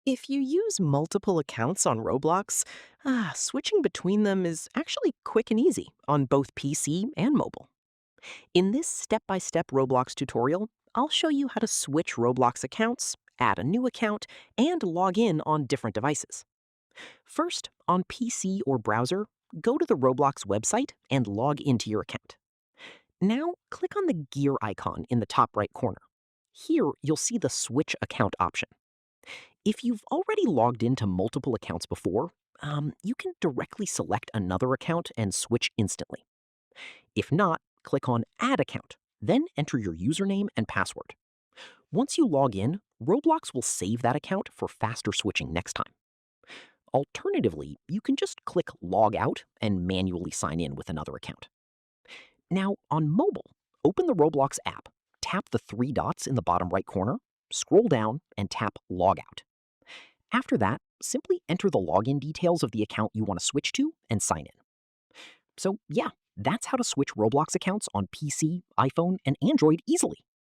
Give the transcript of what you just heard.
If you use multiple accounts on Roblox, switching between them is actually quick and easy on both PC and mobile. In this step-by-step Roblox tutorial, I'll show you how to switch Roblox accounts, add a new account, and log in on different devices. First, on PC or browser, go to the Roblox website and log into your account. Now, click on the gear icon in the top right corner. Here, you'll see the Switch Account option. If you've already logged into multiple accounts before, you can directly select another account and switch instantly. If not, click on Add Account, then enter your username and password. Once you log in, Roblox will save that account for faster switching next time. Alternatively, you can just click Log Out and manually sign in with another account. Now, on mobile, open the Roblox app, tap the three dots in the bottom right corner, scroll down, and tap Log Out. After that, simply enter the login details of the account you want to switch to and sign in. So yeah, that's how to switch Roblox accounts on PC, iPhone, and Android easily.